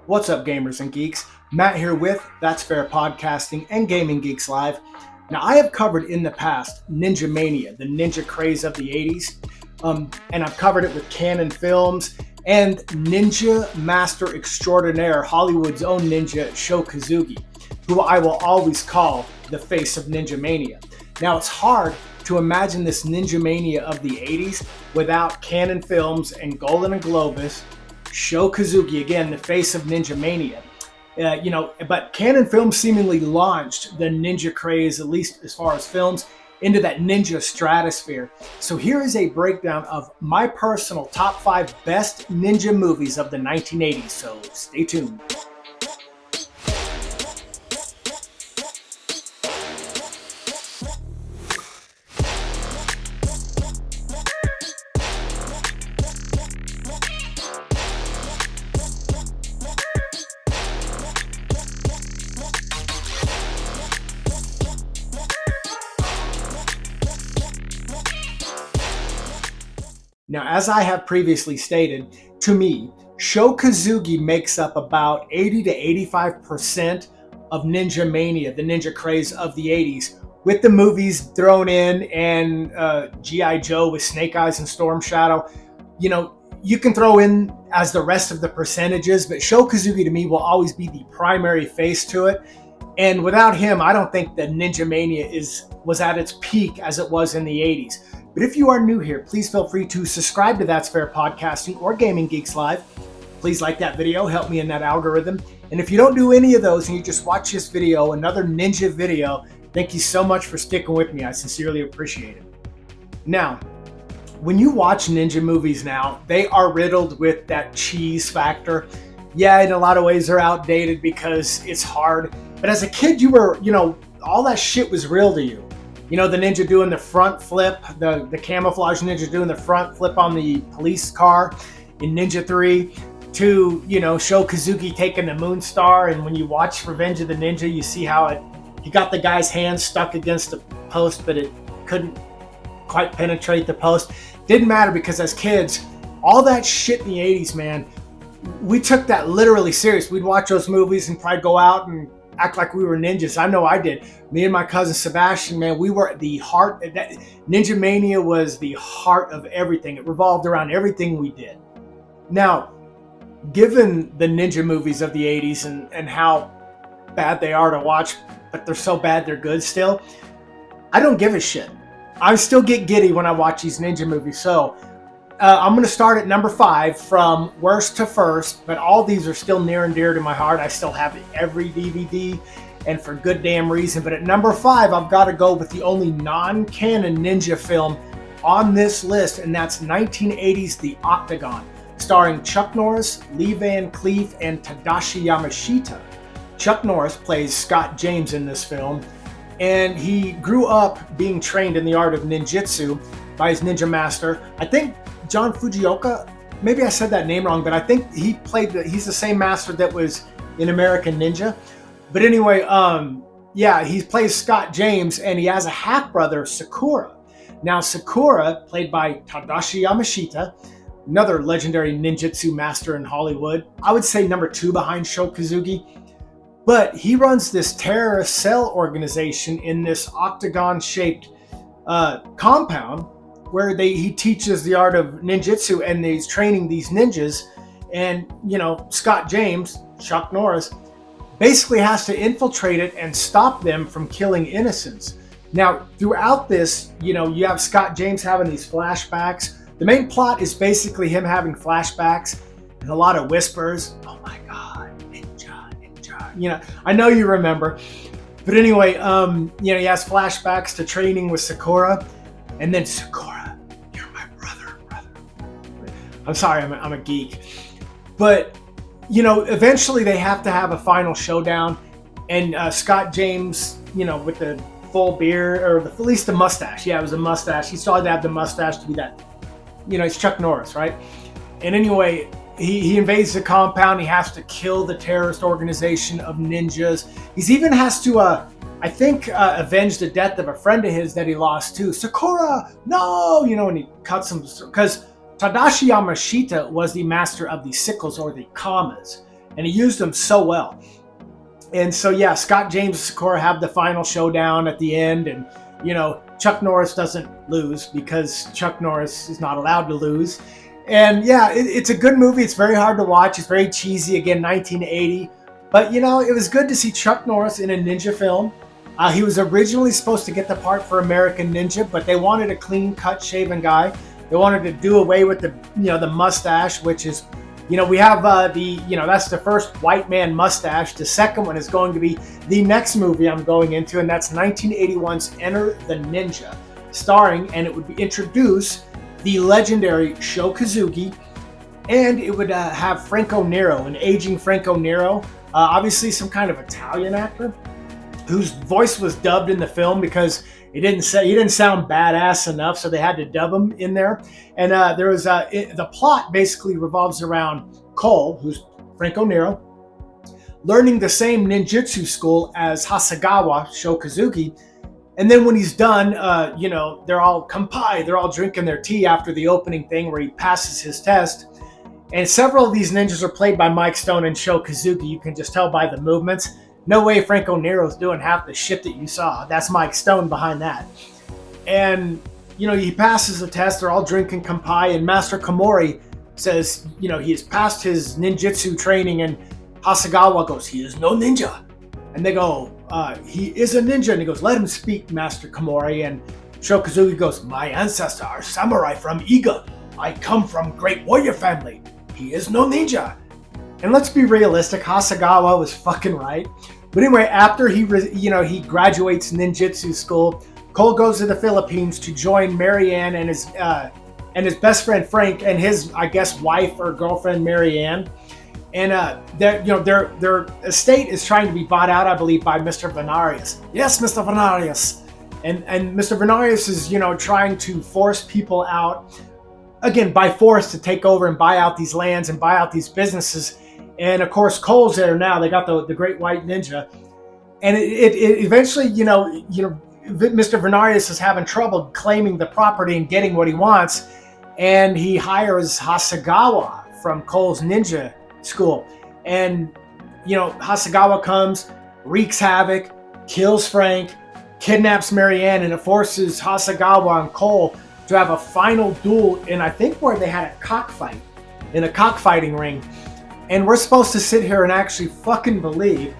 What's up, gamers and geeks? Matt here with That's Fair Podcasting and Gaming Geeks Live. Now, I have covered in the past Ninja Mania, the ninja craze of the 80s, and I've covered it with Canon Films and Ninja Master Extraordinaire, Hollywood's own ninja, Sho Kosugi, who I will always call the face of Ninja Mania. Now, it's hard to imagine this Ninja Mania of the 80s without Canon Films and Golden and Globus, Sho Kosugi, again, the face of Ninja Mania. But Canon Films seemingly launched the ninja craze, at least as far as films, into that ninja stratosphere. So here is a breakdown of my personal top 5 best ninja movies of the 1980s. So stay tuned. Now, as I have previously stated, to me, Sho Kosugi makes up about 80 to 85% of Ninja Mania, the ninja craze of the 80s, with the movies thrown in and G.I. Joe with Snake Eyes and Storm Shadow. You know, you can throw in as the rest of the percentages, but Sho Kosugi to me will always be the primary face to it. And without him, I don't think that Ninja Mania was at its peak as it was in the 80s. But if you are new here, please feel free to subscribe to That's Fair Podcasting or Gaming Geeks Live. Please like that video, help me in that algorithm. And if you don't do any of those and you just watch this video, another ninja video, thank you so much for sticking with me. I sincerely appreciate it. Now, when you watch ninja movies now, they are riddled with that cheese factor. Yeah, in a lot of ways they're outdated because it's hard. But as a kid, all that shit was real to you. You know, the ninja doing the front flip, the camouflage ninja doing the front flip on the police car in Ninja 3, to, Sho Kosugi taking the moon star. And when you watch Revenge of the Ninja, you see how he got the guy's hand stuck against the post, but it couldn't quite penetrate the post. Didn't matter, because as kids, all that shit in the 80s, man, we took that literally serious. We'd watch those movies and probably go out and act like we were ninjas. I know I did. Me and my cousin Sebastian, man, we were at the heart. Ninja Mania was the heart of everything. It revolved around everything we did. Now, given the ninja movies of the 80s and how bad they are to watch, but they're so bad they're good still, I don't give a shit. I still get giddy when I watch these ninja movies. So I'm going to start at number 5 from worst to first, but all these are still near and dear to my heart. I still have every DVD, and for good damn reason. But at number 5, I've got to go with the only non-canon ninja film on this list, and that's 1980's The Octagon, starring Chuck Norris, Lee Van Cleef, and Tadashi Yamashita. Chuck Norris plays Scott James in this film, and he grew up being trained in the art of ninjutsu by his ninja master. I think John Fujioka, maybe I said that name wrong, but I think he's the same master that was in American Ninja. But anyway, he plays Scott James, and he has a half brother, Sakura. Now, Sakura, played by Tadashi Yamashita, another legendary ninjutsu master in Hollywood. I would say number 2 behind Sho Kosugi. But he runs this terrorist cell organization in this octagon-shaped compound, where he teaches the art of ninjutsu, and he's training these ninjas. And, Scott James, Chuck Norris, basically has to infiltrate it and stop them from killing innocents. Now, throughout this, you have Scott James having these flashbacks. The main plot is basically him having flashbacks and a lot of whispers. Oh my God, ninja, ninja. I know you remember. But anyway, he has flashbacks to training with Sakura. And then, Sakura, you're my brother. I'm sorry, I'm a geek. But, eventually they have to have a final showdown. And Scott James, with the full beard, or at least the mustache. Yeah, it was a mustache. He still had to have the mustache to be that, it's Chuck Norris, right? And anyway, he invades the compound. He has to kill the terrorist organization of ninjas. He even has to avenge the death of a friend of his that he lost too. Sakura, no! And he cuts him, because Tadashi Yamashita was the master of the sickles, or the kamas. and he used them so well. And so, yeah, Scott James and Sakura have the final showdown at the end. And, Chuck Norris doesn't lose because Chuck Norris is not allowed to lose. And, yeah, it's a good movie. It's very hard to watch. It's very cheesy. Again, 1980. But, it was good to see Chuck Norris in a ninja film. He was originally supposed to get the part for American Ninja, but they wanted a clean-cut, shaven guy. They wanted to do away with the mustache, which is, we have that's the first white man mustache. The second one is going to be the next movie I'm going into, and that's 1981's Enter the Ninja, starring, and it would be introduce the legendary Sho Kosugi, and it would have Franco Nero, an aging Franco Nero, obviously some kind of Italian actor, whose voice was dubbed in the film because he didn't sound badass enough, so they had to dub him in there. And there was the plot basically revolves around Cole, who's Franco Nero, learning the same ninjutsu school as Hasegawa, Sho Kosugi. And then when he's done, they're all kampai, they're all drinking their tea after the opening thing where he passes his test. And several of these ninjas are played by Mike Stone and Sho Kosugi. You can just tell by the movements. No way Franco Nero's doing half the shit that you saw. That's Mike Stone behind that. And, he passes the test. They're all drinking kampai. And Master Komori says, he has passed his ninjutsu training. And Hasegawa goes, he is no ninja. And they go, he is a ninja. And he goes, let him speak, Master Komori. And Sho Kosugi goes, my ancestors are samurai from Iga. I come from great warrior family. He is no ninja. And let's be realistic, Hasegawa was fucking right. But anyway, after he graduates ninjutsu school, Cole goes to the Philippines to join Marianne and his best friend Frank and his, I guess, wife or girlfriend Marianne. And their estate is trying to be bought out, I believe, by Mr. Venarius. Yes, Mr. Venarius. And Mr. Venarius is, trying to force people out, again, by force, to take over and buy out these lands and buy out these businesses. And of course, Cole's there now. They got the Great White Ninja, and it eventually, Mr. Venarius is having trouble claiming the property and getting what he wants, and he hires Hasegawa from Cole's ninja school, and Hasegawa comes, wreaks havoc, kills Frank, kidnaps Marianne, and it forces Hasegawa and Cole to have a final duel in, I think, where they had a cockfight in a cockfighting ring. And we're supposed to sit here and actually fucking believe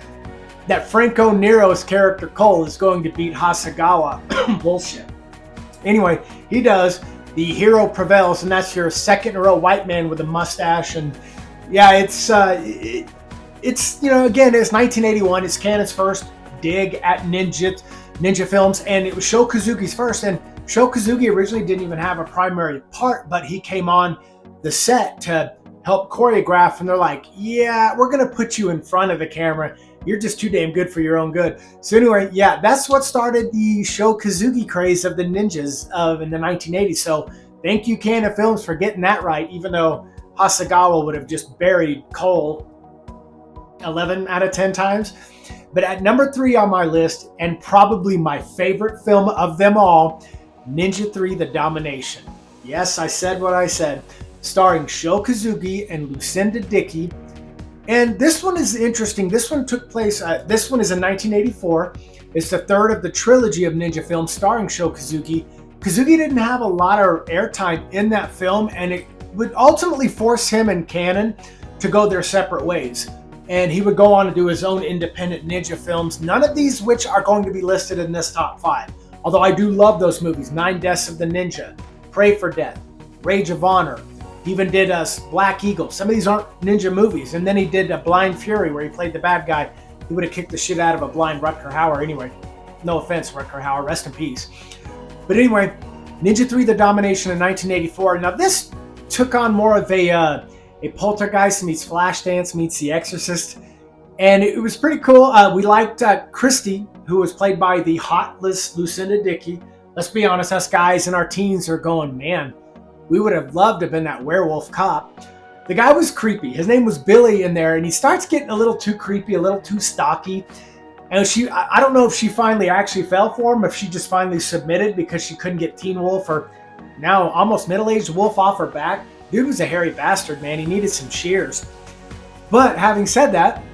that Franco Nero's character Cole is going to beat Hasegawa. Bullshit. Anyway, he does. The hero prevails, and that's your second in a row white man with a mustache. And yeah, it's again, it's 1981. It's Canon's first dig at ninja films, and it was Sho Kosugi's first. And Sho Kosugi originally didn't even have a primary part, but he came on the set to help choreograph, and they're like, yeah, we're going to put you in front of the camera. You're just too damn good for your own good. So anyway, yeah, that's what started the Sho Kosugi craze of the ninjas in the 1980s. So thank you, Canon Films, for getting that right, even though Hasegawa would have just buried Cole 11 out of 10 times. But at number 3 on my list, and probably my favorite film of them all, Ninja 3: The Domination. Yes, I said what I said. Starring Sho Kosugi and Lucinda Dickey. And this one is interesting. This one took place, this one is in 1984. It's the third of the trilogy of ninja films starring Sho Kosugi. Kosugi didn't have a lot of airtime in that film, and it would ultimately force him and Canon to go their separate ways. And he would go on to do his own independent ninja films, none of these which are going to be listed in this top 5. Although I do love those movies. 9 Deaths of the Ninja, Pray for Death, Rage of Honor. He even did Black Eagle. Some of these aren't ninja movies. And then he did Blind Fury, where he played the bad guy. He would have kicked the shit out of a blind Rutger Hauer anyway. No offense, Rutger Hauer. Rest in peace. But anyway, Ninja 3: The Domination in 1984. Now this took on more of a Poltergeist meets Flashdance meets The Exorcist. And it was pretty cool. We liked Christy, who was played by the hotless Lucinda Dickey. Let's be honest, us guys in our teens are going, man, we would have loved to have been that werewolf cop. The guy was creepy. His name was Billy in there, and he starts getting a little too creepy, a little too stocky. And I don't know if she finally actually fell for him, if she just finally submitted because she couldn't get Teen Wolf, or now almost middle-aged Wolf off her back. Dude was a hairy bastard, man. He needed some shears. But having said that,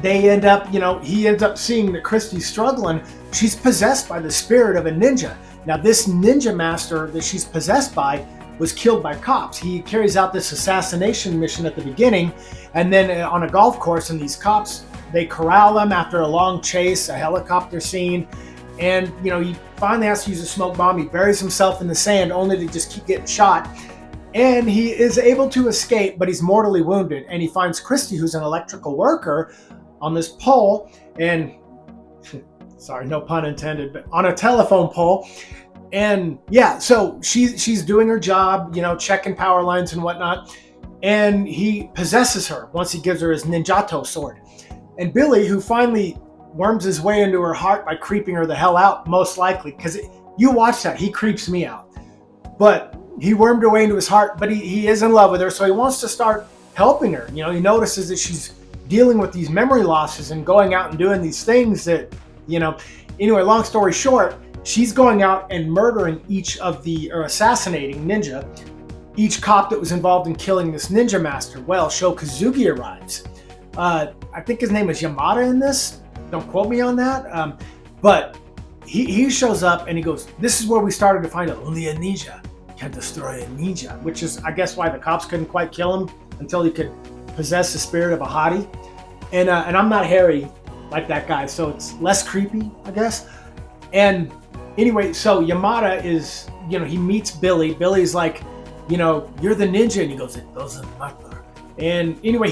they end up, he ends up seeing that Christie's struggling. She's possessed by the spirit of a ninja. Now, this ninja master that she's possessed by was killed by cops. He carries out this assassination mission at the beginning, and then on a golf course, and these cops, they corral him after a long chase, a helicopter scene, and he finally has to use a smoke bomb. He buries himself in the sand only to just keep getting shot. And he is able to escape, but he's mortally wounded. And he finds Christie, who's an electrical worker, on this pole, and sorry, no pun intended, but on a telephone pole. And yeah, so she's doing her job, checking power lines and whatnot. And he possesses her once he gives her his ninjato sword. And Billy, who finally worms his way into her heart by creeping her the hell out, most likely, because you watch that, he creeps me out. But he wormed her way into his heart, but he is in love with her, so he wants to start helping her. He notices that she's dealing with these memory losses and going out and doing these things that, anyway, long story short, she's going out and murdering or assassinating each cop that was involved in killing this ninja master. Well, Sho Kazugi arrives. I think his name is Yamada in this. Don't quote me on that. But he shows up and he goes, this is where we started to find out only a ninja can destroy a ninja, which is, I guess, why the cops couldn't quite kill him until he could possess the spirit of a hottie. And I'm not hairy like that guy, so it's less creepy, I guess. And anyway, so Yamada is, he meets Billy. Billy's like, you're the ninja. And he goes, it doesn't matter. And anyway,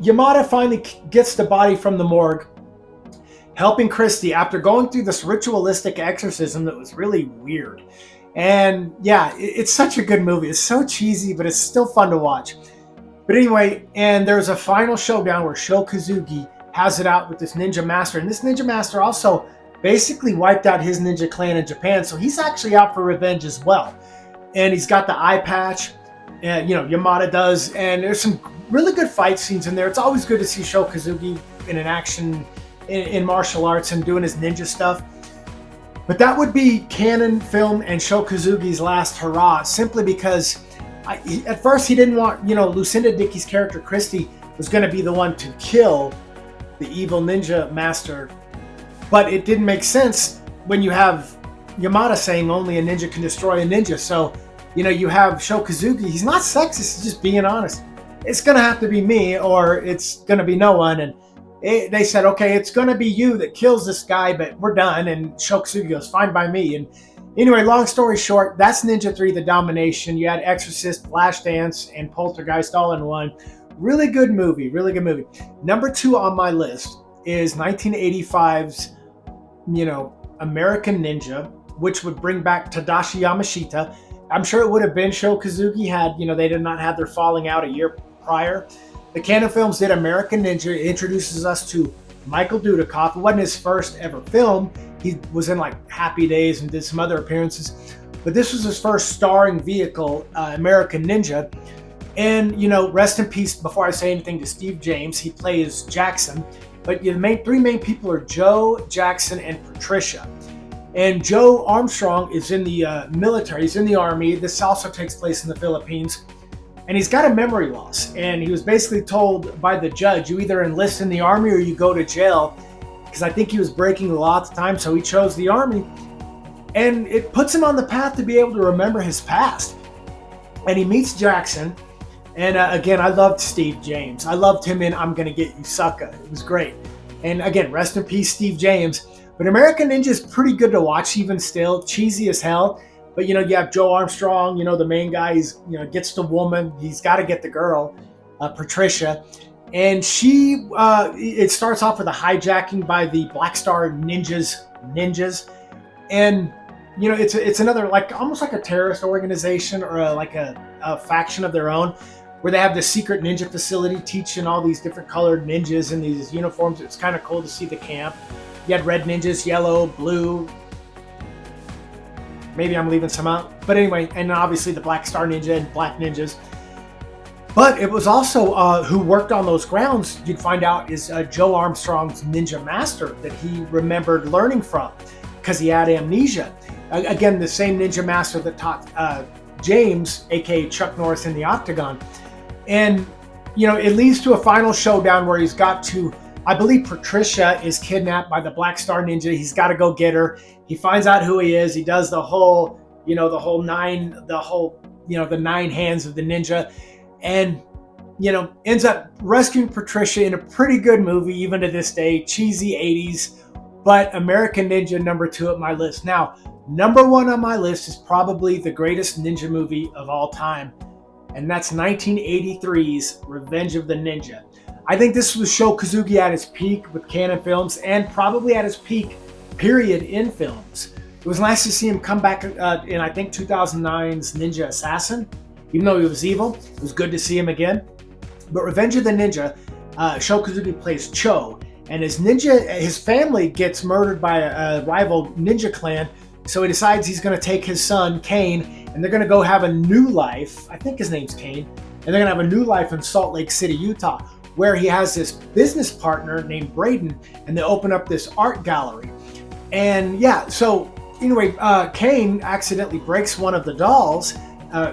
Yamada finally gets the body from the morgue, helping Christie after going through this ritualistic exorcism that was really weird. And yeah, it's such a good movie. It's so cheesy, but it's still fun to watch. But anyway, and there's a final showdown where Sho Kazugi has it out with this ninja master. And this ninja master also basically wiped out his ninja clan in Japan. So he's actually out for revenge as well. And he's got the eye patch, and Yamada does. And there's some really good fight scenes in there. It's always good to see Sho Kazugi in an action in martial arts and doing his ninja stuff. But that would be canon film and Sho Kazugi's last hurrah, simply because at first he didn't want, Lucinda Dickey's character Christie was going to be the one to kill the evil ninja master. But it didn't make sense when you have Yamada saying only a ninja can destroy a ninja. So, you have Sho Kazugi. He's not sexist, he's just being honest. It's going to have to be me or it's going to be no one. And they said, okay, it's going to be you that kills this guy, but we're done. And Sho Kazugi goes, fine by me. And anyway, long story short, that's Ninja 3, The Domination. You had Exorcist, Flashdance, and Poltergeist all in one. Really good movie, really good movie. Number 2 on my list is 1985's, American Ninja, which would bring back Tadashi Yamashita. I'm sure it would have been Sho Kazugi had, they did not have their falling out a year prior. The Canon Films did American Ninja. It introduces us to Michael Dudikoff. It wasn't his first ever film. He was in like Happy Days and did some other appearances. But this was his first starring vehicle, American Ninja. And, rest in peace, before I say anything, to Steve James. He plays Jackson. But the three main people are Joe, Jackson, and Patricia. And Joe Armstrong is in the military. He's in the Army. This also takes place in the Philippines. And he's got a memory loss. And he was basically told by the judge, you either enlist in the Army or you go to jail. Because I think he was breaking the law at the time, so he chose the Army. And it puts him on the path to be able to remember his past. And he meets Jackson. And again, I loved Steve James. I loved him in I'm Gonna Get You Sucker. It was great. And again, rest in peace, Steve James. But American Ninja is pretty good to watch even still. Cheesy as hell. But, you have Joe Armstrong, the main guy, he's, gets the woman. He's got to get the girl, Patricia. And it starts off with a hijacking by the Black Star ninjas. And, it's another, almost like a terrorist organization or a faction of their own, where they have this secret ninja facility teaching all these different colored ninjas in these uniforms. It's kind of cool to see the camp. You had red ninjas, yellow, blue. Maybe I'm leaving some out. But anyway, and obviously the Black Star Ninja and Black Ninjas. But it was also who worked on those grounds, you'd find out, is Joe Armstrong's ninja master that he remembered learning from because he had amnesia. Again, the same ninja master that taught James, aka Chuck Norris, in the Octagon. And it leads to a final showdown where he's got to, I believe Patricia is kidnapped by the Black Star Ninja. He's got to go get her. He finds out who he is. He does the whole the 9 hands of the ninja, and ends up rescuing Patricia in a pretty good movie, even to this day. Cheesy 80s, but American Ninja #2 at my list. Now, #1 on my list is probably the greatest ninja movie of all time, and that's 1983's Revenge of the Ninja. I think this was Sho Kosugi at his peak with Canon Films, and probably at his peak, period, in films. It was nice to see him come back in, I think, 2009's Ninja Assassin. Even though he was evil, it was good to see him again. But Revenge of the Ninja, Sho Kosugi plays Cho, and his family gets murdered by a rival ninja clan, so he decides he's going to take his son, Kane, and they're going to go have a new life. I think his name's Kane. And they're going to have a new life in Salt Lake City, Utah, where he has this business partner named Braden, and they open up this art gallery. And so anyway, Kane accidentally breaks one of the dolls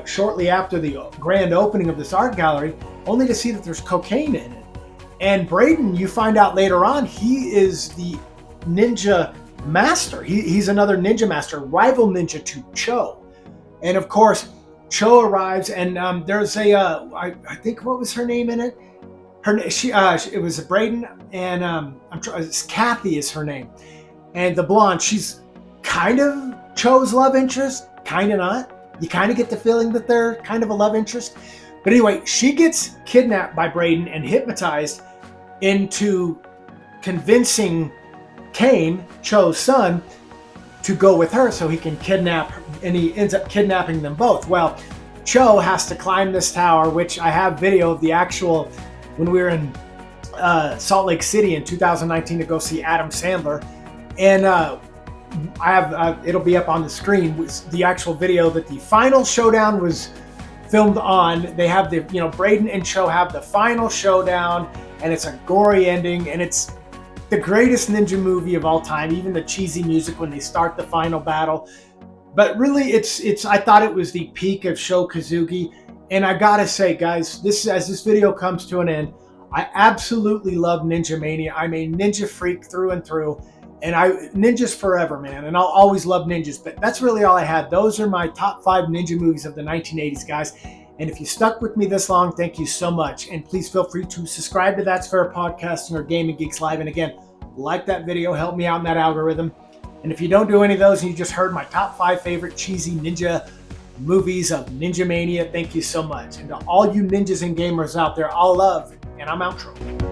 shortly after the grand opening of this art gallery, only to see that there's cocaine in it. And Braden, you find out later on, he is the ninja master. He's another ninja master, rival ninja to Cho. And of course, Cho arrives, and there's I think, what was her name in it? It was Braden, and Kathy is her name. And the blonde, she's kind of Cho's love interest, kind of not. You kind of get the feeling that they're kind of a love interest. But anyway, she gets kidnapped by Braden and hypnotized into convincing Kane, Cho's son, to go with her so he can kidnap, and he ends up kidnapping them both. Well, Cho has to climb this tower, which I have video of the actual, when we were in Salt Lake City in 2019 to go see Adam Sandler. And I have, it'll be up on the screen, the actual video that the final showdown was filmed on. They have Braden and Cho have the final showdown, and it's a gory ending, and it's the greatest ninja movie of all time, even the cheesy music when they start the final battle. But really, I thought it was the peak of Sho Kosugi. And I gotta say, guys, as this video comes to an end, I absolutely love Ninja Mania. I'm a ninja freak through and through. And ninjas forever, man. And I'll always love ninjas. But that's really all I had. Those are my top 5 ninja movies of the 1980s, guys. And if you stuck with me this long, thank you so much. And please feel free to subscribe to That's Fair Podcasting or Gaming Geeks Live. And again, like that video, help me out in that algorithm. And if you don't do any of those and you just heard my top 5 favorite cheesy ninja movies of Ninja Mania, thank you so much. And to all you ninjas and gamers out there, all love, and I'm outro.